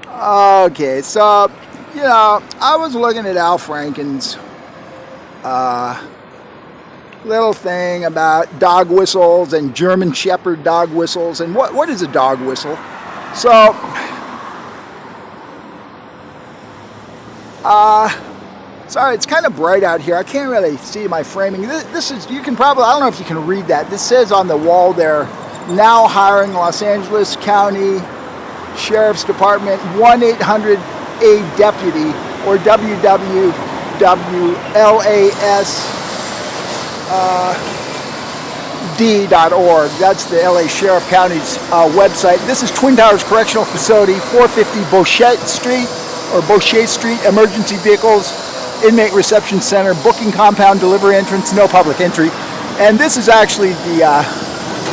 Okay, so, I was looking at Al Franken's little thing about dog whistles and German Shepherd dog whistles, and what is a dog whistle? So, sorry, it's kind of bright out here. I can't really see my framing. This is, you can probably, I don't know if you can read that. This says on the wall there, now hiring Los Angeles County Sheriff's Department 1-800-A-Deputy or www.lasd.org. That's the LA Sheriff County's website. This is Twin Towers Correctional Facility, 450 Boucher Street, emergency vehicles, inmate reception center, booking compound, delivery entrance, no public entry. And this is actually the,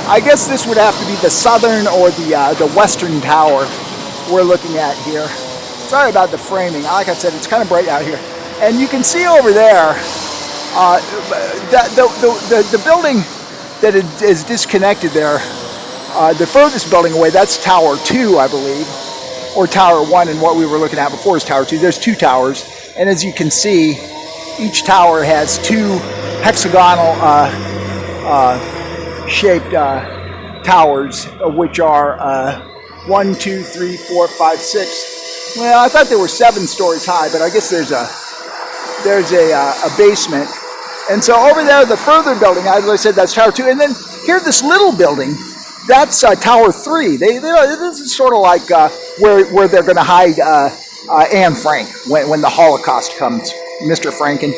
I guess this would have to be the southern or the western tower we're looking at here. Sorry about the framing. Like I said, it's kind of bright out here. And you can see over there, the building that is disconnected there, the furthest building away, that's Tower 2, I believe, or Tower 1, and what we were looking at before is Tower 2. There's two towers, and as you can see, each tower has two hexagonal shaped towers, which are 1, 2, 3, 4, 5, 6. Well, I thought they were 7 stories high, but I guess there's a basement. And so over there, the further building, as I said, that's Tower 2. And then here, this little building, that's Tower 3. This is sort of like where they're going to hide Anne Frank when the Holocaust comes, Mr. Franken.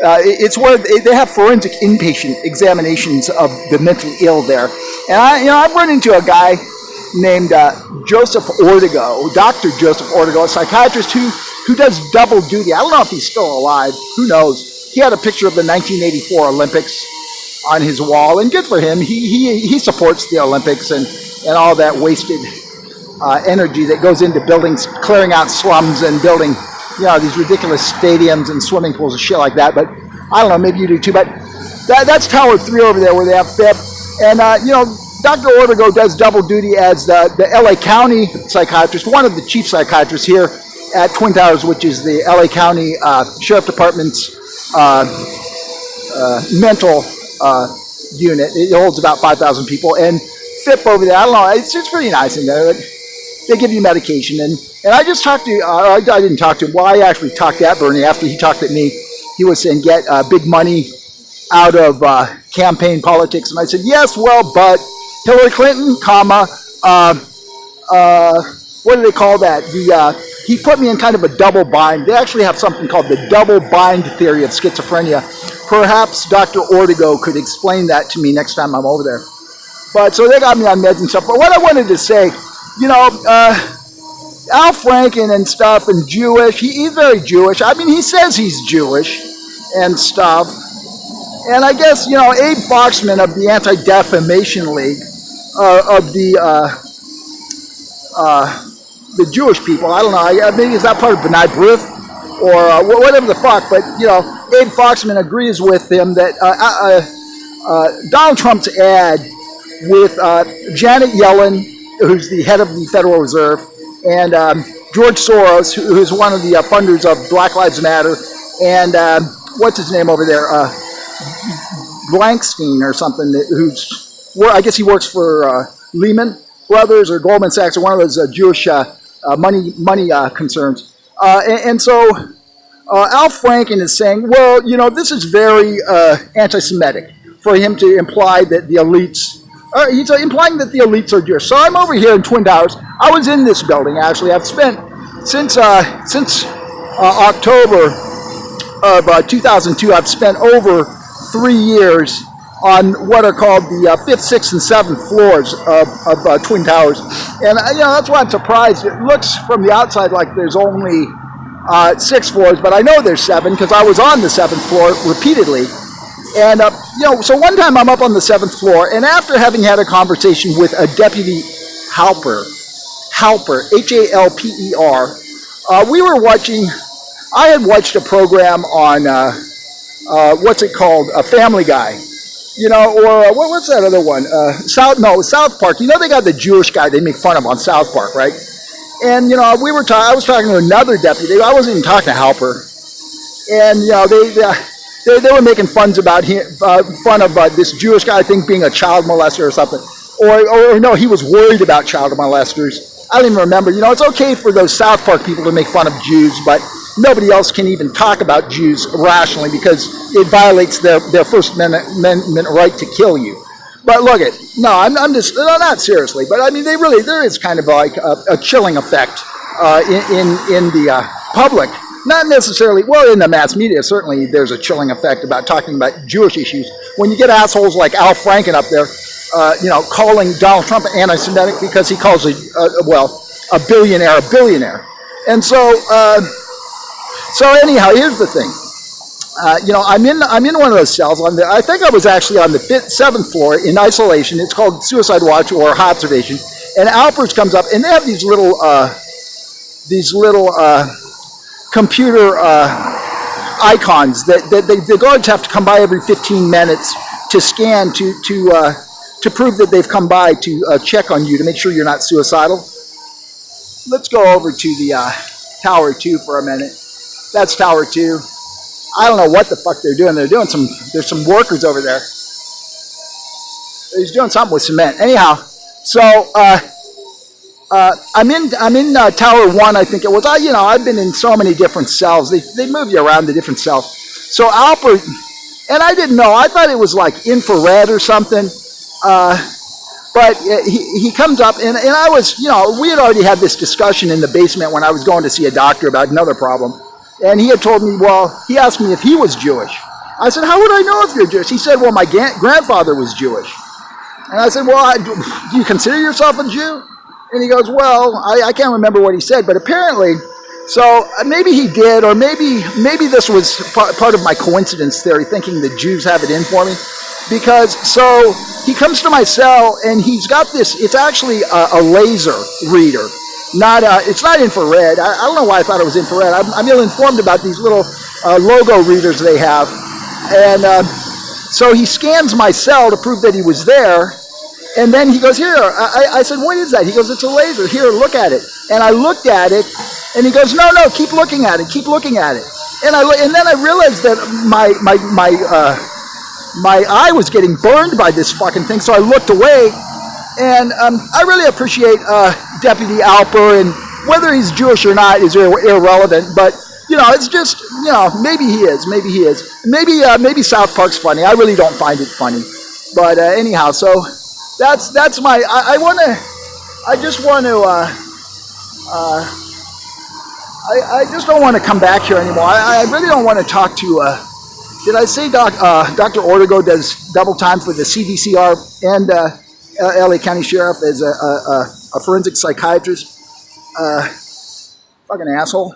It's where they have forensic inpatient examinations of the mentally ill there. And I've run into a guy named Joseph Ortego, Dr. Joseph Ortego, a psychiatrist who does double duty. I don't know if he's still alive. Who knows? He had a picture of the 1984 Olympics on his wall, and good for him. He supports the Olympics and all that wasted energy that goes into buildings, clearing out slums and building, these ridiculous stadiums and swimming pools and shit like that. But I don't know, maybe you do too. But that's Tower 3 over there where they have FIP. And, Dr. Ortego does double duty as the LA County psychiatrist, one of the chief psychiatrists here at Twin Towers, which is the LA County Sheriff Department's mental unit. It holds about 5,000 people. And FIP over there, I don't know, it's pretty nice in there. They give you medication. And I just talked to, I didn't talk to him, well, I actually talked at Bernie after he talked at me. He was saying, get big money out of campaign politics. And I said, yes, well, but Hillary Clinton, what do they call that? He put me in kind of a double bind. They actually have something called the double bind theory of schizophrenia. Perhaps Dr. Ortego could explain that to me next time I'm over there. But so they got me on meds and stuff. But what I wanted to say, Al Franken and stuff and Jewish, he's very Jewish. I mean, he says he's Jewish and stuff. And I guess, Abe Foxman of the Anti-Defamation League, of the Jewish people, I don't know, maybe is that part of B'nai B'rith or whatever the fuck, but, Abe Foxman agrees with him that Donald Trump's ad with Janet Yellen, who's the head of the Federal Reserve, and George Soros, who is one of the funders of Black Lives Matter, and what's his name over there? Blankstein or something, I guess he works for Lehman Brothers or Goldman Sachs or one of those Jewish money concerns. And so Al Franken is saying, well, this is very anti-Semitic for him to imply that the elites, he's implying that the elites are Jewish. So I'm over here in Twin Towers. I was in this building, actually. I've spent, since October of 2002, I've spent over 3 years on what are called the 5th, 6th, and 7th floors of Twin Towers. And, that's why I'm surprised. It looks from the outside like there's only 6 floors, but I know there's 7 because I was on the 7th floor repeatedly. And, so one time I'm up on the 7th floor, and after having had a conversation with a Deputy Halper, Halper, we were watching, I had watched a program on, what's it called, a Family Guy. Or what's that other one? South Park. They got the Jewish guy they make fun of on South Park, right? And I was talking to another deputy. I wasn't even talking to Halper. And they were making fun about this Jewish guy, I think, being a child molester or something. Or no, he was worried about child molesters. I don't even remember. It's okay for those South Park people to make fun of Jews, but nobody else can even talk about Jews rationally because it violates their First Amendment right to kill you. But look I'm just not seriously, but I mean there is kind of like a chilling effect in the public. Not necessarily, well, in the mass media, certainly there's a chilling effect about talking about Jewish issues. When you get assholes like Al Franken up there, calling Donald Trump anti-Semitic because he calls a billionaire a billionaire. And so anyhow, here's the thing. I'm in one of those cells. I think I was actually on the 7th floor in isolation. It's called suicide watch or observation. And Alpers comes up, and they have these little computer icons that the guards have to come by every 15 minutes to scan to prove that they've come by to check on you to make sure you're not suicidal. Let's go over to the Tower 2 for a minute. That's Tower 2. I don't know what the fuck they're doing. There's some workers over there. He's doing something with cement. Anyhow, so I'm in Tower 1, I think it was. I've been in so many different cells. They move you around the different cells. So Alpert, and I didn't know. I thought it was like infrared or something. But he comes up, and I was, we had already had this discussion in the basement when I was going to see a doctor about another problem. And he had told me, he asked me if he was Jewish. I said, how would I know if you're Jewish? He said, well, my grandfather was Jewish. And I said, do you consider yourself a Jew? And he goes, well, I can't remember what he said, but apparently, so maybe he did, or maybe this was part of my coincidence theory, thinking the Jews have it in for me. Because, so he comes to my cell, and he's got this, it's actually a laser reader. It's not infrared. I don't know why I thought it was infrared. I'm ill-informed about these little logo readers they have. And so he scans my cell to prove that he was there. And then he goes, here. I said, what is that? He goes, it's a laser. Here, look at it. And I looked at it, and he goes, no, keep looking at it. Keep looking at it. And then I realized that my eye was getting burned by this fucking thing, so I looked away. And I really appreciate Deputy Alper, and whether he's Jewish or not is irrelevant, but, it's just, maybe he is. Maybe South Park's funny. I really don't find it funny. But anyhow, so that's my, I just don't want to come back here anymore. I really don't want to talk to, did I say Dr. Ortego does double time for the CDCR and LA County Sheriff as a forensic psychiatrist? Fucking asshole.